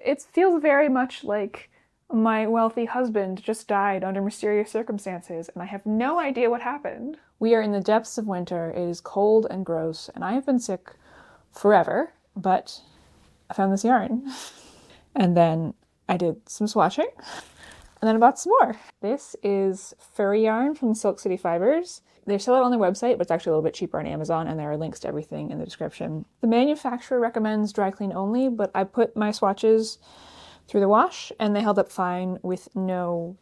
it feels very much like my wealthy husband just died under mysterious circumstances, and I have no idea what happened. We are in the depths of winter. It is cold and gross, and I have been sick forever, but I found this yarn. And then I did some swatching, and then I bought some more. This is furry yarn from Silk City Fibers. They sell it on their website, but it's actually a little bit cheaper on Amazon, and there are links to everything in the description. The manufacturer recommends dry clean only, but I put my swatches through the wash, and they held up fine with no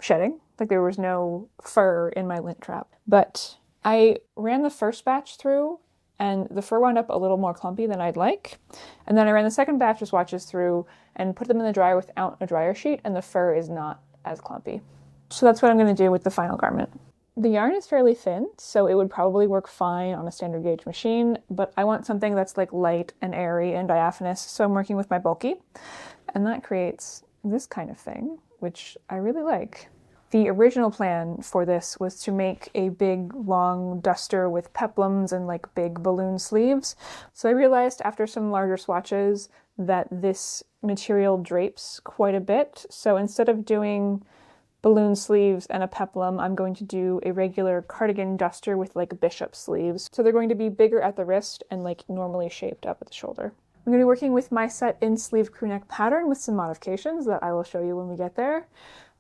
shedding. Like, there was no fur in my lint trap. But I ran the first batch through, and the fur wound up a little more clumpy than I'd like. And then I ran the second batch of swatches through and put them in the dryer without a dryer sheet, and the fur is not as clumpy. So that's what I'm going to do with the final garment. The yarn is fairly thin, so it would probably work fine on a standard gauge machine, but I want something that's like light and airy and diaphanous, so I'm working with my bulky. And that creates this kind of thing, which I really like. The original plan for this was to make a big, long duster with peplums and like big balloon sleeves. So I realized after some larger swatches that this material drapes quite a bit. So instead of doing balloon sleeves and a peplum, I'm going to do a regular cardigan duster with like bishop sleeves. So they're going to be bigger at the wrist and like normally shaped up at the shoulder. I'm going to be working with my set in sleeve crew neck pattern with some modifications that I will show you when we get there.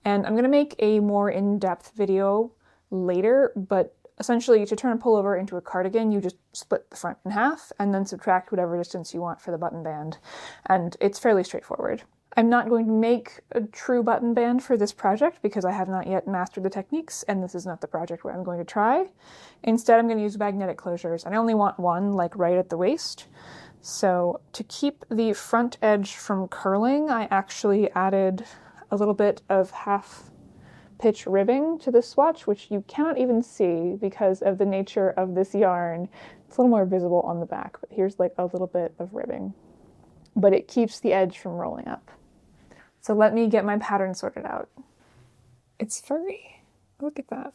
And I'm going to make a more in-depth video later, but essentially to turn a pullover into a cardigan, you just split the front in half and then subtract whatever distance you want for the button band. And it's fairly straightforward. I'm not going to make a true button band for this project because I have not yet mastered the techniques, and this is not the project where I'm going to try. Instead, I'm going to use magnetic closures, and I only want one, like right at the waist. So to keep the front edge from curling, I actually added a little bit of half pitch ribbing to this swatch, which you cannot even see because of the nature of this yarn. It's a little more visible on the back, but here's like a little bit of ribbing. But it keeps the edge from rolling up. So let me get my pattern sorted out. It's furry. Look at that.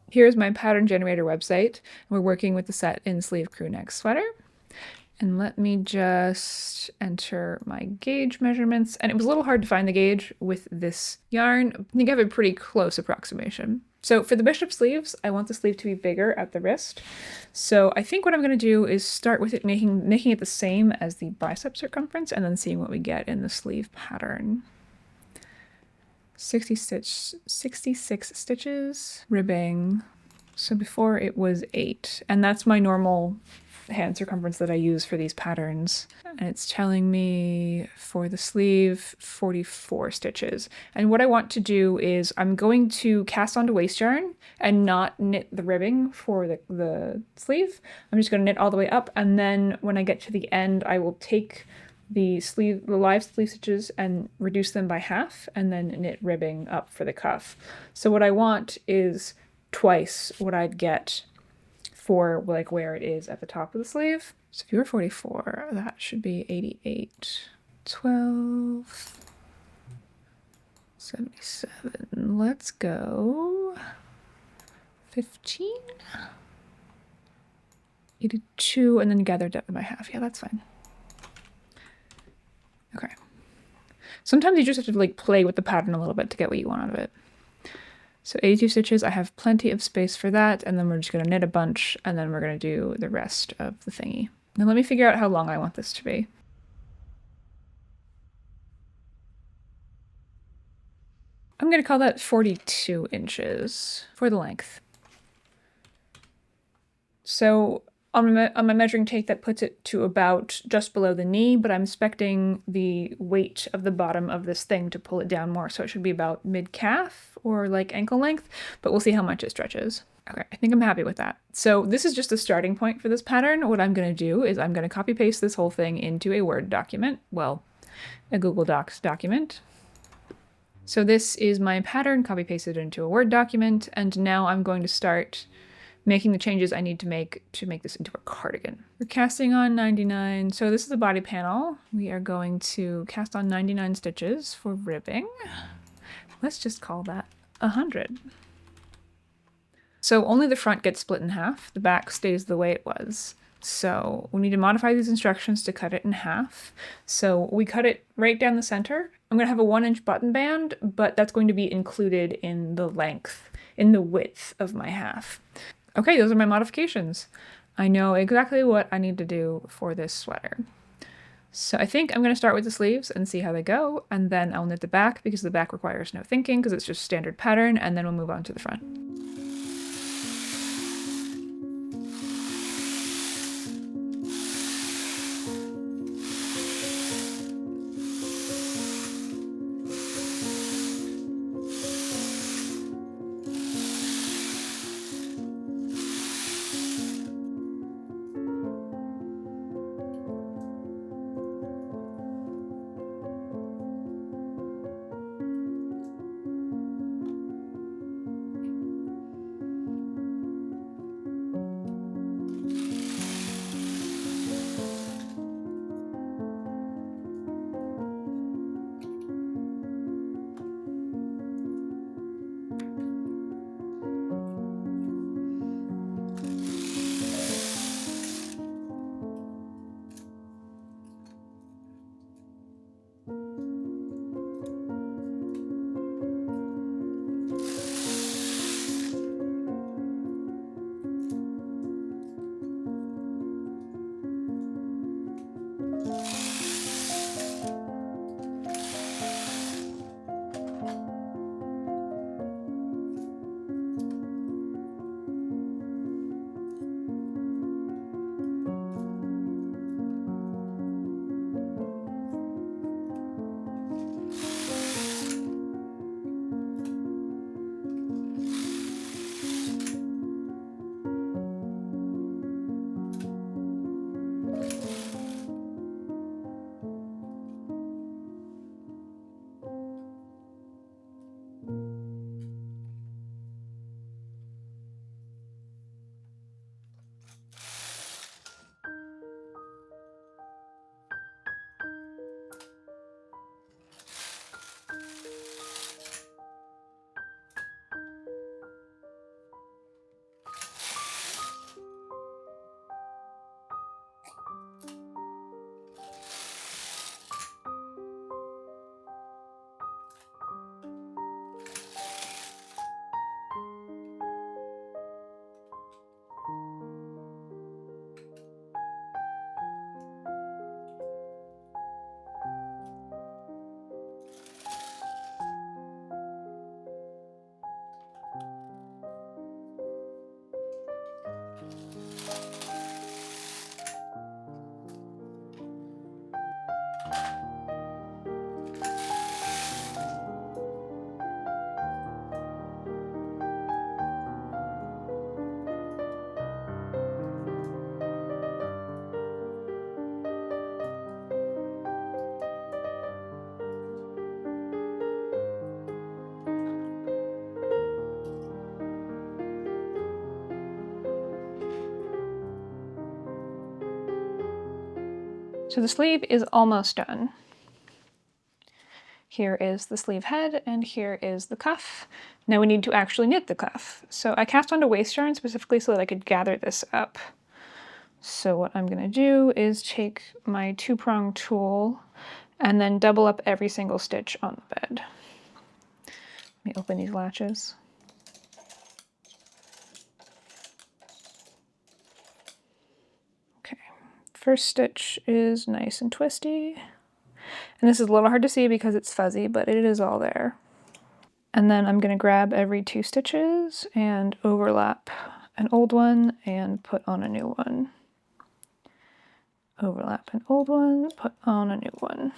Here's my pattern generator website. We're working with the set in sleeve crew neck sweater. And let me just enter my gauge measurements. And it was a little hard to find the gauge with this yarn. I think I have a pretty close approximation. So for the bishop sleeves, I want the sleeve to be bigger at the wrist. So I think what I'm going to do is start with it making it the same as the bicep circumference and then seeing what we get in the sleeve pattern. 66 stitches, ribbing. So before it was 8, and that's my normal hand circumference that I use for these patterns. And it's telling me for the sleeve 44 stitches. And what I want to do is I'm going to cast onto waste yarn and not knit the ribbing for the sleeve. I'm just going to knit all the way up, and then when I get to the end I will take the live sleeve stitches and reduce them by half and then knit ribbing up for the cuff. So what I want is twice what I'd get for like where it is at the top of the sleeve. So if you were 44, that should be 88, 12, 77. Let's go 15, 82, and then gather depth by half. Yeah, that's fine. Okay. Sometimes you just have to like play with the pattern a little bit to get what you want out of it. So 82 stitches, I have plenty of space for that, and then we're just gonna knit a bunch, and then we're gonna do the rest of the thingy. Now let me figure out how long I want this to be. I'm gonna call that 42 inches for the length. So on my measuring tape, that puts it to about just below the knee, but I'm expecting the weight of the bottom of this thing to pull it down more. So it should be about mid-calf or like ankle length, but we'll see how much it stretches. Okay, I think I'm happy with that. So this is just the starting point for this pattern. What I'm gonna do is I'm gonna copy paste this whole thing into a Word document. Well, a Google Docs document. So this is my pattern, copy pasted into a Word document, and now I'm going to start making the changes I need to make this into a cardigan. We're casting on 99. So this is the body panel. We are going to cast on 99 stitches for ribbing. Let's just call that 100. So only the front gets split in half. The back stays the way it was. So we need to modify these instructions to cut it in half. So we cut it right down the center. I'm gonna have a 1-inch button band, but that's going to be included in the length, in the width of my half. Okay, those are my modifications. I know exactly what I need to do for this sweater. So I think I'm going to start with the sleeves and see how they go, and then I'll knit the back because the back requires no thinking because it's just standard pattern, and then we'll move on to the front. So the sleeve is almost done. Here is the sleeve head, and here is the cuff. Now we need to actually knit the cuff. So I cast onto waste yarn specifically so that I could gather this up. So what I'm gonna do is take my 2-prong tool and then double up every single stitch on the bed. Let me open these latches. Okay, first stitch is nice and twisty. And this is a little hard to see because it's fuzzy, but it is all there. And then I'm gonna grab every 2 stitches and overlap an old one and put on a new one. Overlap an old one, put on a new one.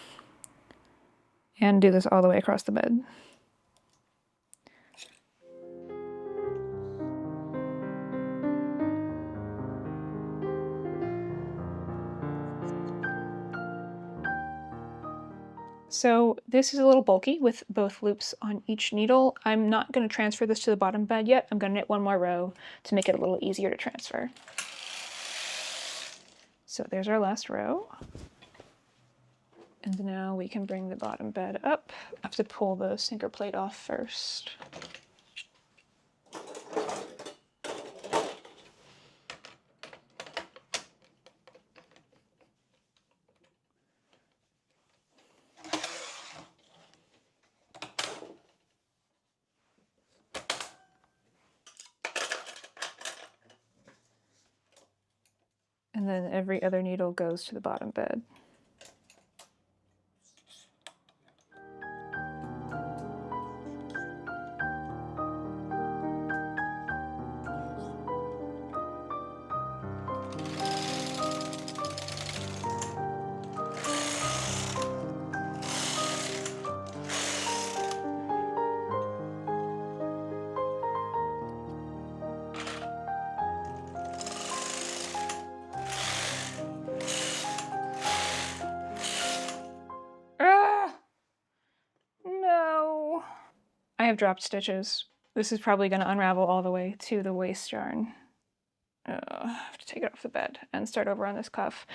And do this all the way across the bed. So this is a little bulky with both loops on each needle. I'm not going to transfer this to the bottom bed yet. I'm going to knit one more row to make it a little easier to transfer. So there's our last row. And now we can bring the bottom bed up. I have to pull the sinker plate off first. And then every other needle goes to the bottom bed. No. I have dropped stitches. This is probably going to unravel all the way to the waist yarn. I have to take it off the bed and start over on this cuff.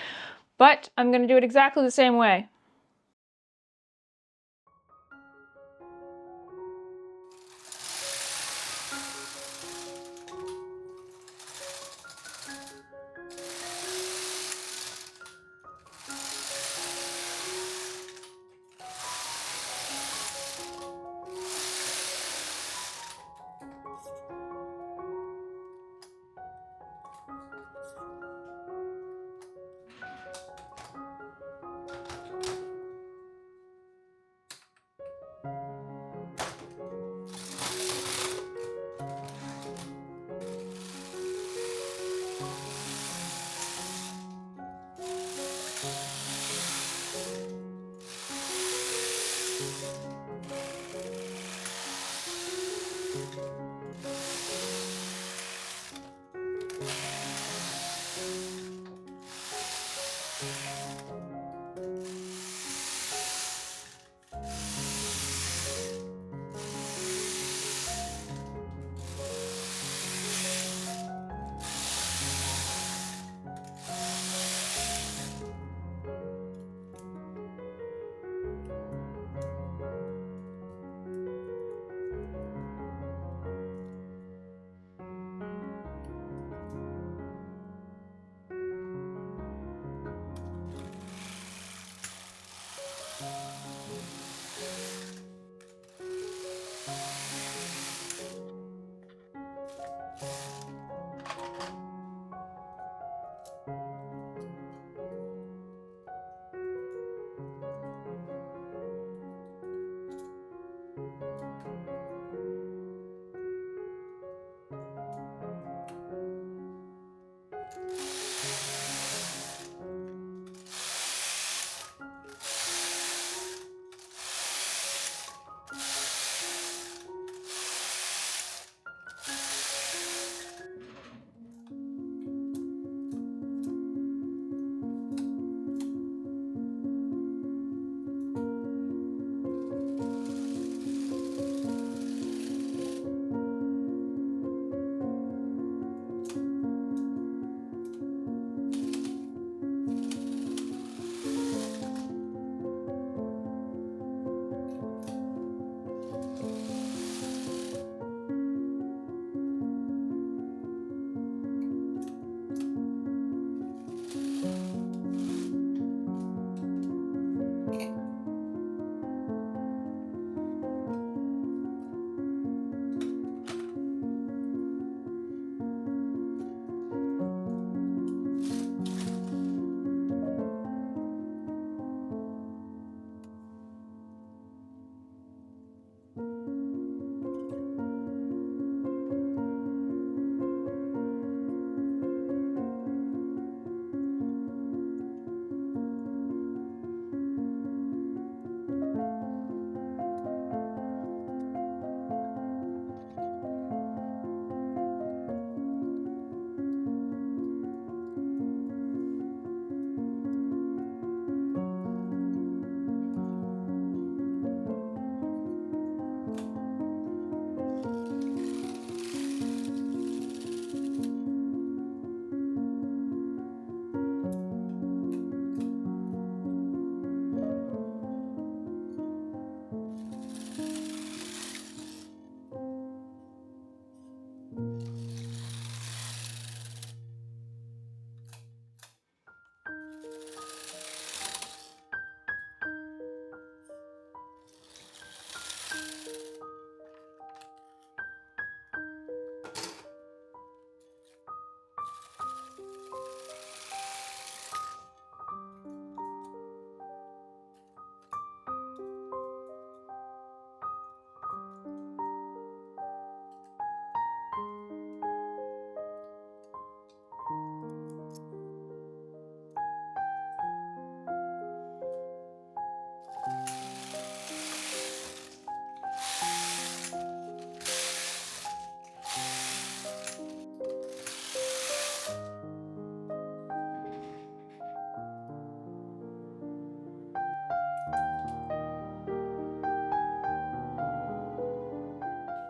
But I'm going to do it exactly the same way.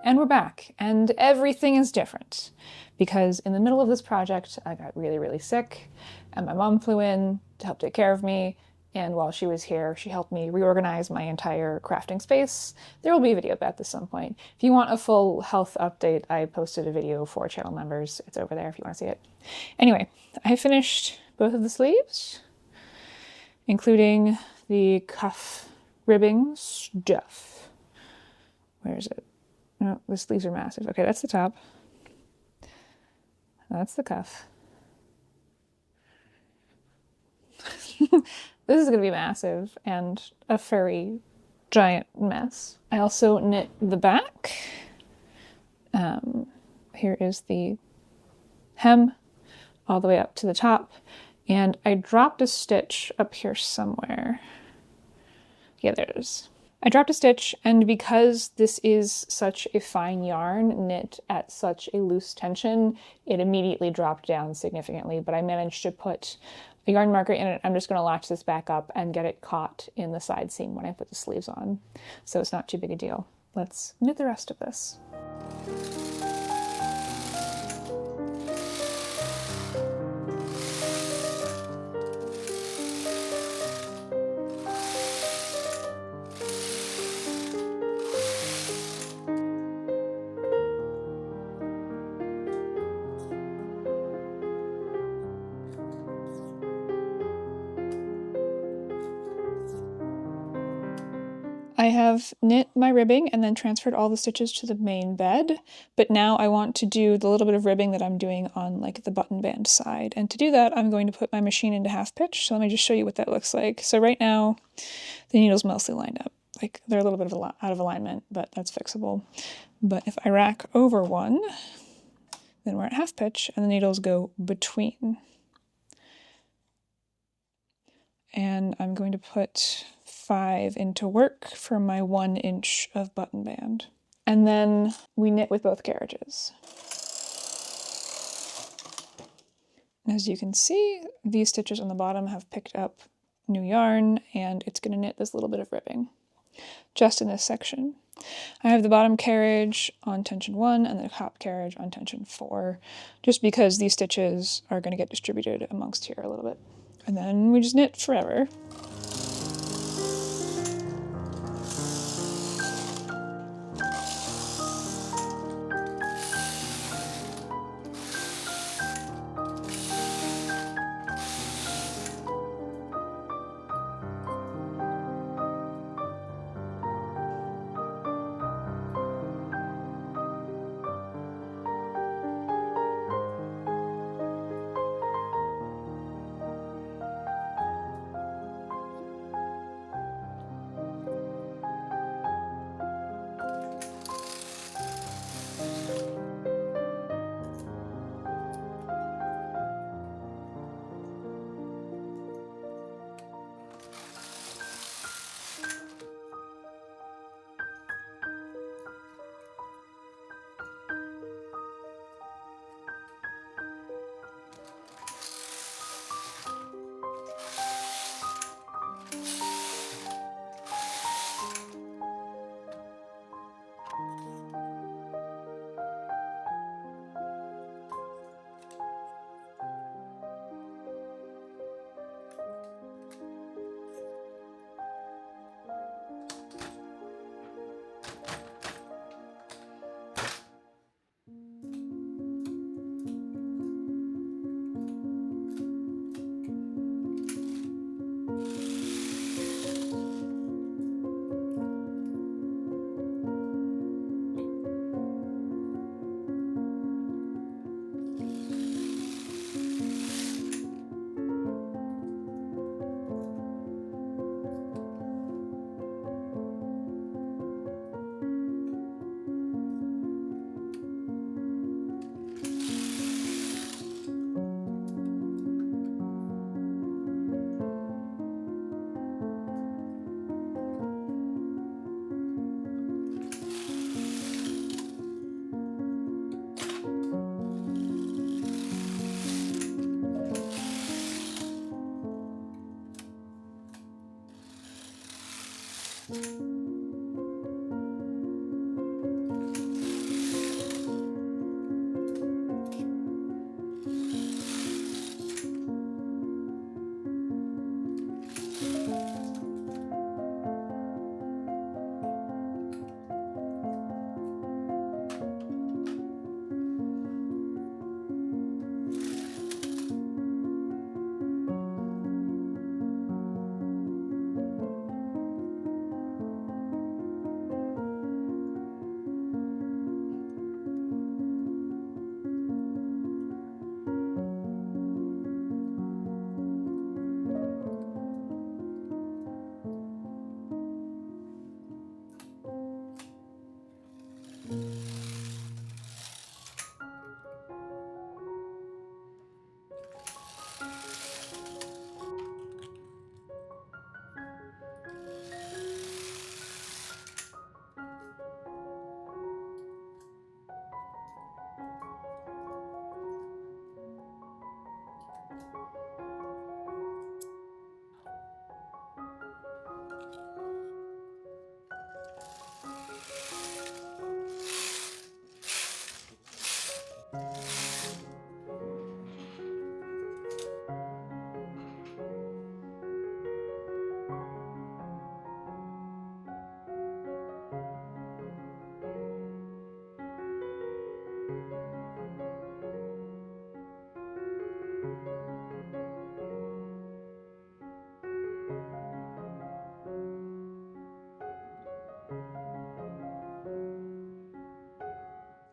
And we're back, and everything is different because in the middle of this project, I got really, really sick, and my mom flew in to help take care of me. And while she was here, she helped me reorganize my entire crafting space. There will be a video about this at some point. If you want a full health update, I posted a video for channel members. It's over there if you want to see it. Anyway, I finished both of the sleeves, including the cuff ribbing stuff. Where is it? No, the sleeves are massive. Okay, that's the top. That's the cuff. This is going to be massive and a furry giant mess. I also knit the back. Here is the hem all the way up to the top. And I dropped a stitch up here somewhere. Yeah, there it is. I dropped a stitch, and because this is such a fine yarn knit at such a loose tension, it immediately dropped down significantly, but I managed to put a yarn marker in it. I'm just going to latch this back up and get it caught in the side seam when I put the sleeves on, so it's not too big a deal. Let's knit the rest of this. I have knit my ribbing and then transferred all the stitches to the main bed, but now I want to do the little bit of ribbing that I'm doing on like the button band side. And to do that, I'm going to put my machine into half pitch. So let me just show you what that looks like. So right now, the needle's mostly lined up. Like they're a little bit of out of alignment, but that's fixable. But if I rack over one, then we're at half pitch and the needles go between. And I'm going to put 5 into work for my 1 inch of button band. And then we knit with both carriages. As you can see, these stitches on the bottom have picked up new yarn, and it's going to knit this little bit of ribbing just in this section. I have the bottom carriage on tension 1 and the top carriage on tension 4, just because these stitches are going to get distributed amongst here a little bit. And then we just knit forever.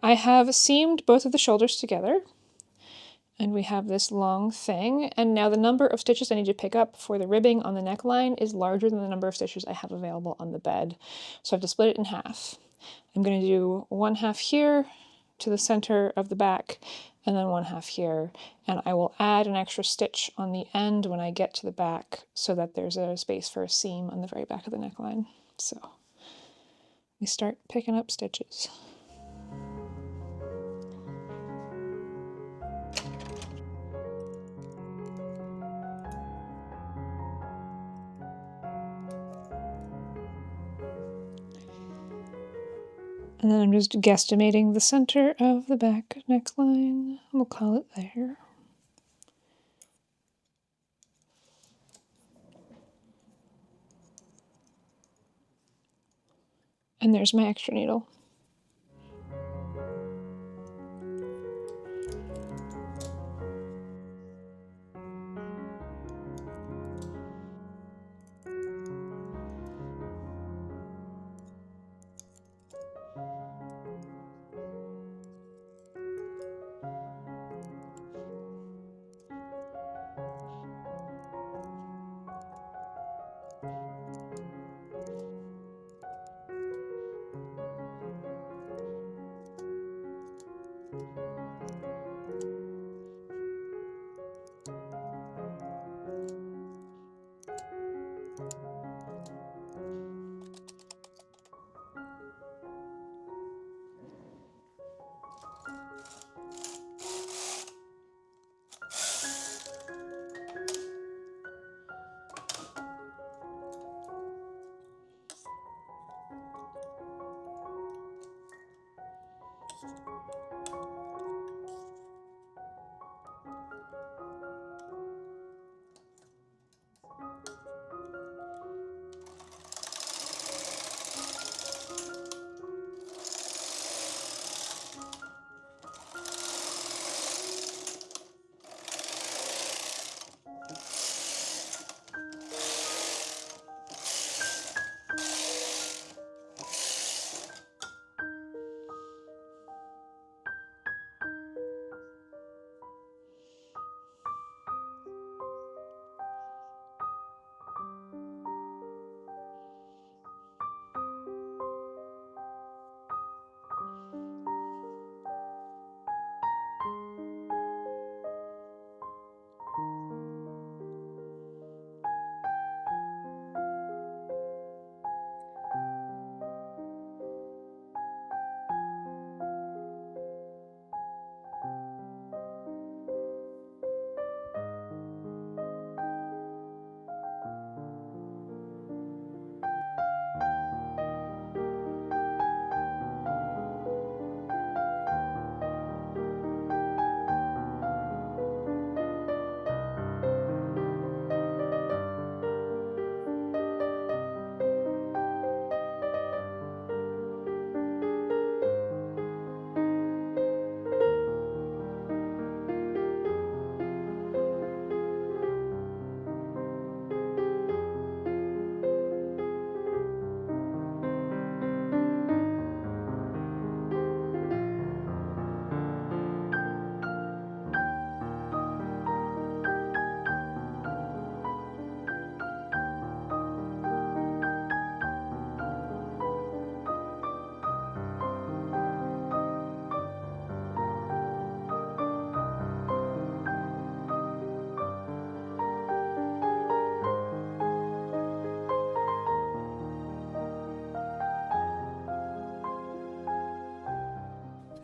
I have seamed both of the shoulders together, and we have this long thing, and now the number of stitches I need to pick up for the ribbing on the neckline is larger than the number of stitches I have available on the bed, so I have to split it in half. I'm going to do 1/2 here to the center of the back, and then 1/2 here, and I will add an extra stitch on the end when I get to the back so that there's a space for a seam on the very back of the neckline. So we start picking up stitches. And then I'm just guesstimating the center of the back neckline. We'll call it there. And there's my extra needle.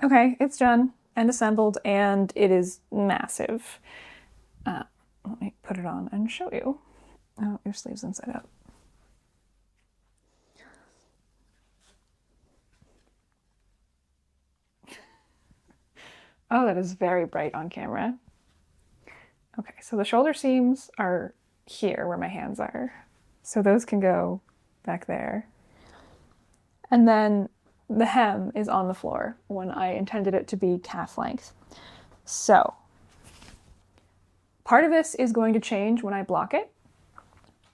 Okay, it's done and assembled, and it is massive. Let me put it on and show you. Oh, your sleeve's inside out. Oh, that is very bright on camera. Okay, so the shoulder seams are here where my hands are. So those can go back there. And then the hem is on the floor when I intended it to be calf length. So part of this is going to change when I block it.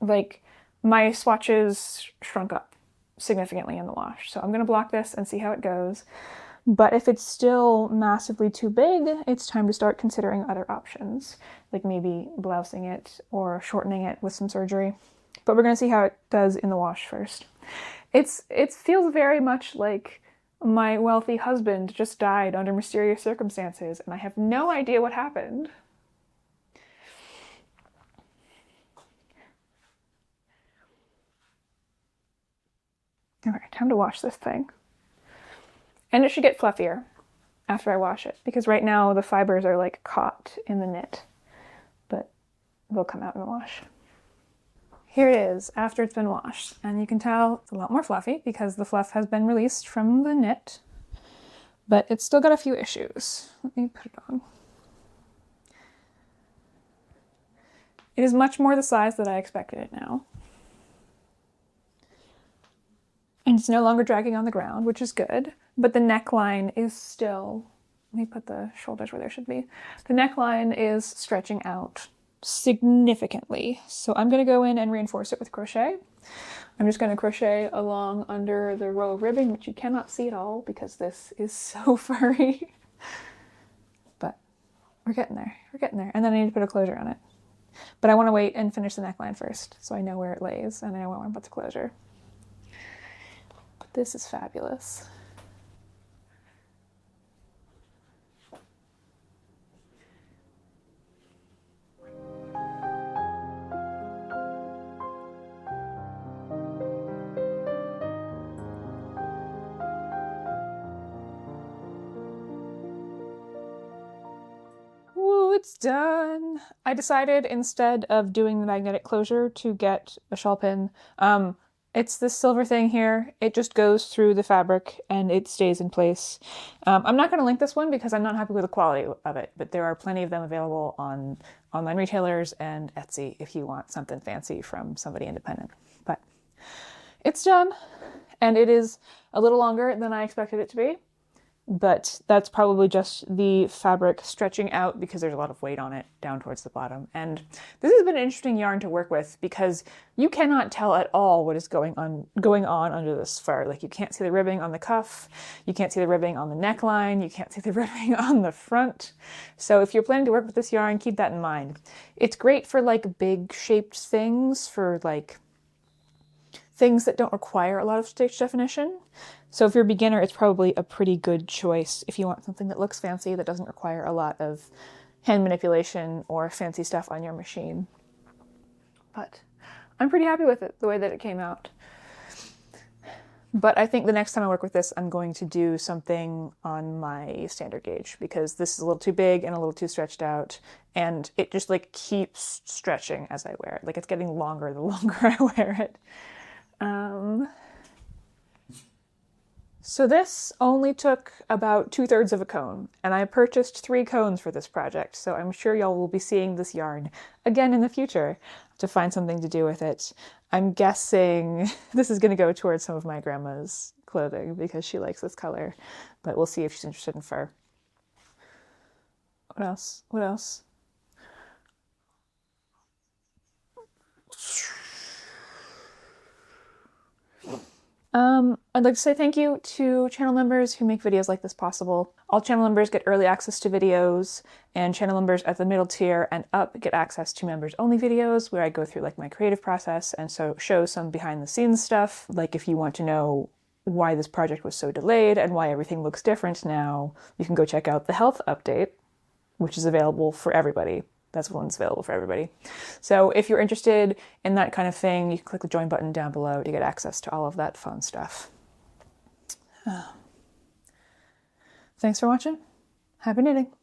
Like, my swatches shrunk up significantly in the wash. So I'm going to block this and see how it goes. But if it's still massively too big, it's time to start considering other options, like maybe blousing it or shortening it with some surgery. But we're gonna see how it does in the wash first. It feels very much like my wealthy husband just died under mysterious circumstances, and I have no idea what happened. Okay, time to wash this thing. And it should get fluffier after I wash it, because right now the fibers are like caught in the knit, but they'll come out in the wash. Here it is after it's been washed, and you can tell it's a lot more fluffy because the fluff has been released from the knit, but it's still got a few issues. Let me put it on. It is much more the size that I expected it now. And it's no longer dragging on the ground, which is good, but the neckline is still, let me put the shoulders where there should be. The neckline is stretching out significantly. So I'm going to go in and reinforce it with crochet. I'm just going to crochet along under the row of ribbing, which you cannot see at all because this is so furry. But we're getting there. We're getting there. And then I need to put a closure on it. But I want to wait and finish the neckline first so I know where it lays and I know where I want to put the closure. But this is fabulous. It's done. I decided instead of doing the magnetic closure to get a shawl pin. It's this silver thing here. It just goes through the fabric and it stays in place. I'm not going to link this one because I'm not happy with the quality of it, but there are plenty of them available on online retailers and Etsy if you want something fancy from somebody independent. But it's done, and it is a little longer than I expected it to be. But that's probably just the fabric stretching out because there's a lot of weight on it down towards the bottom. And this has been an interesting yarn to work with because you cannot tell at all what is going on under this fur. Like, you can't see the ribbing on the cuff, you can't see the ribbing on the neckline, you can't see the ribbing on the front. So if you're planning to work with this yarn, keep that in mind. It's great for like big shaped things, for like things that don't require a lot of stitch definition. So if you're a beginner, it's probably a pretty good choice if you want something that looks fancy, that doesn't require a lot of hand manipulation or fancy stuff on your machine. But I'm pretty happy with it, the way that it came out. But I think the next time I work with this, I'm going to do something on my standard gauge because this is a little too big and a little too stretched out, and it just like keeps stretching as I wear it. Like, it's getting longer the longer I wear it. So this only took about 2/3 of a cone, and I purchased 3 cones for this project, so I'm sure y'all will be seeing this yarn again in the future to find something to do with it. I'm guessing this is going to go towards some of my grandma's clothing because she likes this color, but we'll see if she's interested in fur. What else? What else? I'd like to say thank you to channel members who make videos like this possible. All channel members get early access to videos, and channel members at the middle tier and up get access to members only videos where I go through like my creative process and so show some behind the scenes stuff. Like, if you want to know why this project was so delayed and why everything looks different now, you can go check out the health update, which is available for everybody. That's the one that's available for everybody. So if you're interested in that kind of thing, you can click the join button down below to get access to all of that fun stuff. Thanks for watching. Happy knitting.